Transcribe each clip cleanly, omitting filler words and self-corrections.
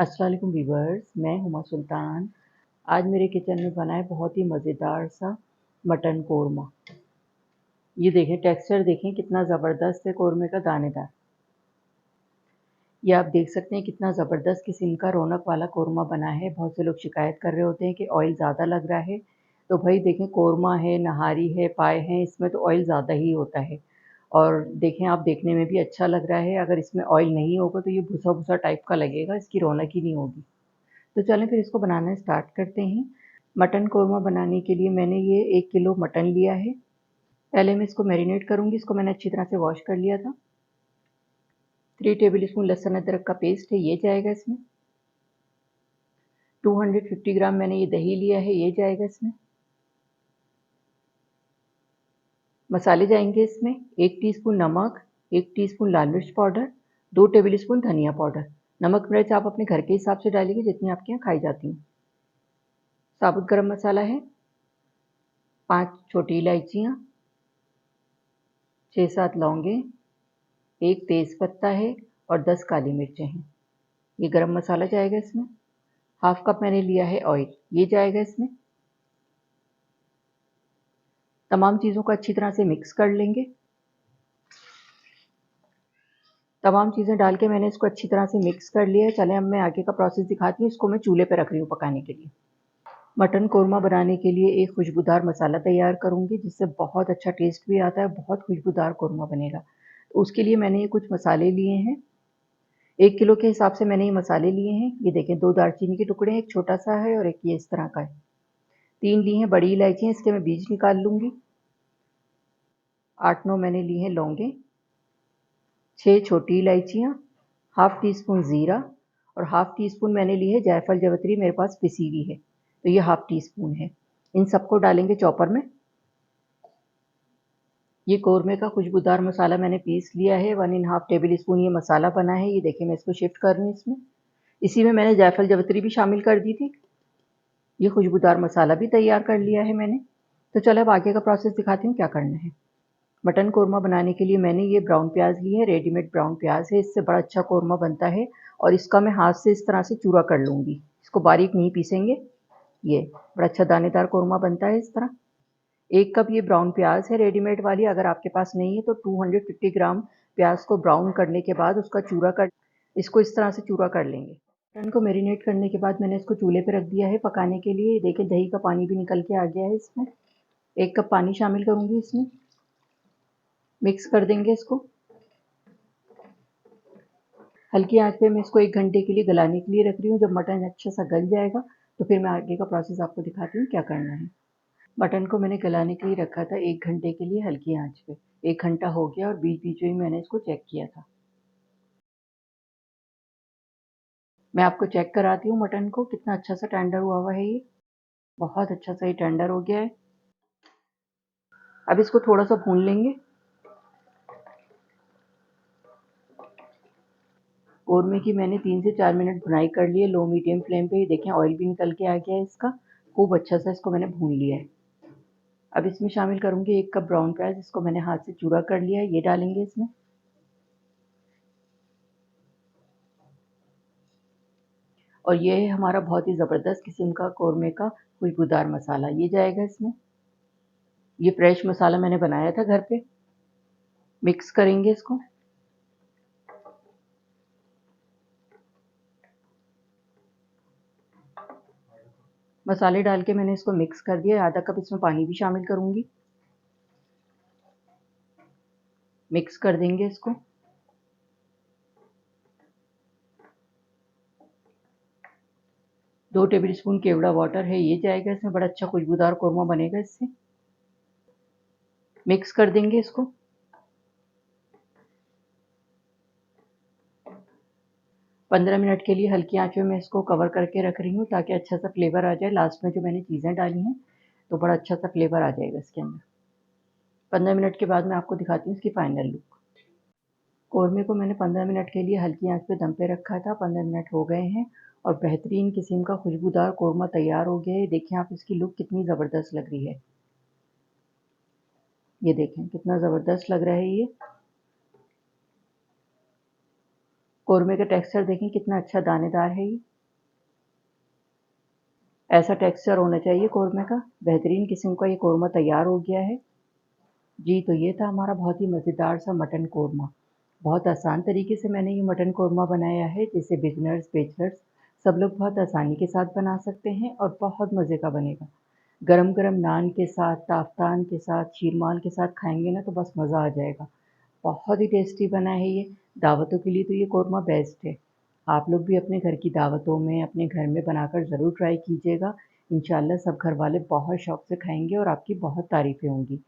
अस्सलाम वालेकुम व्यूअर्स, मैं हुमा सुल्तान। आज मेरे किचन में बना है बहुत ही मज़ेदार सा मटन कोरमा। ये देखें, टेक्सचर देखें कितना ज़बरदस्त है कोरमे का, दानेदार। ये आप देख सकते हैं कितना ज़बरदस्त किस्म का रौनक वाला कोरमा बना है। बहुत से लोग शिकायत कर रहे होते हैं कि ऑयल ज़्यादा लग रहा है, तो भाई देखें, कोरमा है, नहारी है, पाए हैं, इसमें तो ऑयल ज़्यादा ही होता है। और देखें, आप देखने में भी अच्छा लग रहा है। अगर इसमें ऑयल नहीं होगा तो ये भुसा-भुसा टाइप का लगेगा, इसकी रौनक ही नहीं होगी। तो चलें फिर इसको बनाना स्टार्ट करते हैं। मटन कोरमा बनाने के लिए मैंने ये 1 किलो मटन लिया है। पहले मैं इसको मैरिनेट करूँगी। इसको मैंने अच्छी तरह से वॉश कर लिया था। 3 टेबल स्पून लहसुन अदरक का पेस्ट है, ये जाएगा इसमें। 250 ग्राम मैंने ये दही लिया है, ये जाएगा इसमें। मसाले जाएंगे इसमें 1 टीस्पून नमक, 1 टीस्पून लाल मिर्च पाउडर, 2 टेबल स्पून धनिया पाउडर। नमक मिर्च आप अपने घर के हिसाब से डालिए जितनी आपके यहाँ खाई जाती हैं। साबुत गरम मसाला है, 5 छोटी इलायचियाँ, 6-7 लौंगे, 1 तेज़ पत्ता है और 10 काली मिर्चें हैं। ये गरम मसाला जाएगा इसमें। हाफ कप मैंने लिया है ऑयल, ये जाएगा इसमें। तमाम चीज़ों को अच्छी तरह से मिक्स कर लेंगे। तमाम चीज़ें डाल के मैंने इसको अच्छी तरह से मिक्स कर लिया है। चलें अब मैं आगे का प्रोसेस दिखाती हूँ। इसको मैं चूल्हे पर रख रही हूँ पकाने के लिए। मटन कोरमा बनाने के लिए एक खुशबूदार मसाला तैयार करूँगी जिससे बहुत अच्छा टेस्ट भी आता है, बहुत खुशबूदार कोरमा बनेगा। तो उसके लिए मैंने ये कुछ मसाले लिए हैं। 1 किलो के हिसाब से मैंने ये मसाले लिए हैं। ये देखें, 2 दालचीनी के टुकड़े हैं, एक छोटा सा है और एक ये इस तरह का है। 3 ली हैं बड़ी इलायचियाँ, इसके मैं बीज निकाल लूँगी। 8-9 मैंने ली हैं लौंगे, 6 छोटी इलायचियाँ, हाफ टी स्पून ज़ीरा और हाफ टी स्पून मैंने ली है जायफल जावित्री, मेरे पास पिसी हुई है, तो ये हाफ टी स्पून है। इन सबको डालेंगे चॉपर में। ये कोरमे का खुशबूदार मसाला मैंने पीस लिया है। 1½ टेबल स्पून ये मसाला बना है। ये देखिए, मैं इसको शिफ्ट कर रही हूँ इसमें। इसी में मैंने जायफल जावित्री भी शामिल कर दी थी। ये खुशबूदार मसाला भी तैयार कर लिया है मैंने। तो चलो अब आगे का प्रोसेस दिखाती हूँ क्या करना है। मटन कोरमा बनाने के लिए मैंने ये ब्राउन प्याज ली है, रेडीमेड ब्राउन प्याज है, इससे बड़ा अच्छा कोरमा बनता है। और इसका मैं हाथ से इस तरह से चूरा कर लूँगी, इसको बारीक नहीं पीसेंगे। ये बड़ा अच्छा दानेदार कोरमा बनता है इस तरह। 1 कप ये ब्राउन प्याज है रेडीमेड वाली। अगर आपके पास नहीं है तो 250 ग्राम प्याज को ब्राउन करने के बाद उसका चूरा कर, इसको इस तरह से चूरा कर लेंगे। मटन को मैरिनेट करने के बाद मैंने इसको चूल्हे पे रख दिया है पकाने के लिए। देखिए, दही का पानी भी निकल के आ गया है इसमें। 1 कप पानी शामिल करूँगी इसमें। मिक्स कर देंगे इसको। हल्की आंच पे मैं इसको 1 घंटे के लिए गलाने के लिए रख रही हूँ। जब मटन अच्छा सा गल जाएगा तो फिर मैं आगे का प्रोसेस आपको दिखाती हूँ क्या करना है। मटन को मैंने गलाने के लिए रखा था 1 घंटे के लिए हल्की आंच पे। 1 घंटा हो गया और बीच-बीच में मैंने इसको चेक किया था। मैं आपको चेक कराती हूँ मटन को कितना अच्छा सा टेंडर हुआ है ये। बहुत अच्छा सा ये टेंडर हो गया है। अब इसको थोड़ा सा भून लेंगे। कोरमे की मैंने 3 से 4 मिनट भुनाई कर ली है लो मीडियम फ्लेम पे। ये देखें, ऑयल भी निकल के आ गया है इसका। खूब अच्छा सा इसको मैंने भून लिया है। अब इसमें शामिल करूँगी 1 कप ब्राउन प्याज, इसको मैंने हाथ से चूरा कर लिया है, ये डालेंगे इसमें। और ये है हमारा बहुत ही ज़बरदस्त किस्म का कोरमे का खुशबूदार मसाला, ये जाएगा इसमें। ये फ्रेश मसाला मैंने बनाया था घर पे। मिक्स करेंगे इसको। मसाले डाल के मैंने इसको मिक्स कर दिया। आधा कप इसमें पानी भी शामिल करूँगी। मिक्स कर देंगे इसको। दो टेबल स्पून केवड़ा वाटर है, ये जाएगा इसमें। बड़ा अच्छा खुशबूदार कोरमा बनेगा इससे। मिक्स कर देंगे इसको। 15 मिनट के लिए हल्की आंच में मैं इसको कवर करके रख रही हूँ ताकि अच्छा सा फ्लेवर आ जाए। लास्ट में जो मैंने चीज़ें डाली हैं तो बड़ा अच्छा सा फ्लेवर आ जाएगा इसके अंदर। 15 मिनट के बाद मैं आपको दिखाती हूँ इसकी फाइनल लुक। कोरमे को मैंने 15 मिनट के लिए हल्की आंच पे दम पे रखा था। 15 मिनट हो गए हैं और बेहतरीन किस्म का खुशबूदार कोरमा तैयार हो गया है। देखिए आप, इसकी लुक कितनी ज़बरदस्त लग रही है। ये देखें कितना ज़बरदस्त लग रहा है ये। कोरमे का टेक्सचर देखें कितना अच्छा दानेदार है ये। ऐसा टेक्सचर होना चाहिए कौरमे का। बेहतरीन किस्म का ये कौरमा तैयार हो गया है जी। तो ये था हमारा बहुत ही मज़ेदार सा मटन कौरमा। बहुत आसान तरीके से मैंने ये मटन कौरमा बनाया है, जिसे बिगिनर्स, बैचलर्स सब लोग बहुत आसानी के साथ बना सकते हैं और बहुत मज़े का बनेगा। गरम-गरम नान के साथ, ताफ़तान के साथ, शीरमाल के साथ खाएँगे ना तो बस मज़ा आ जाएगा। बहुत ही टेस्टी बना है ये। दावतों के लिए तो ये कौरमा बेस्ट है। आप लोग भी अपने घर की दावतों में, अपने घर में बनाकर ज़रूर ट्राई कीजिएगा। इंशाल्लाह सब घरवाले बहुत शौक़ से खाएँगे और आपकी बहुत तारीफ़ें होंगी।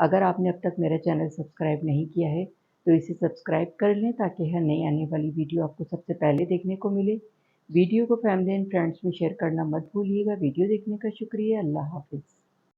अगर आपने अब तक मेरा चैनल सब्सक्राइब नहीं किया है, तो इसे सब्सक्राइब कर लें ताकि हर नई आने वाली वीडियो आपको सबसे पहले देखने को मिले। वीडियो को फैमिली एंड फ्रेंड्स में शेयर करना मत भूलिएगा। वीडियो देखने का शुक्रिया। अल्लाह हाफ़िज़।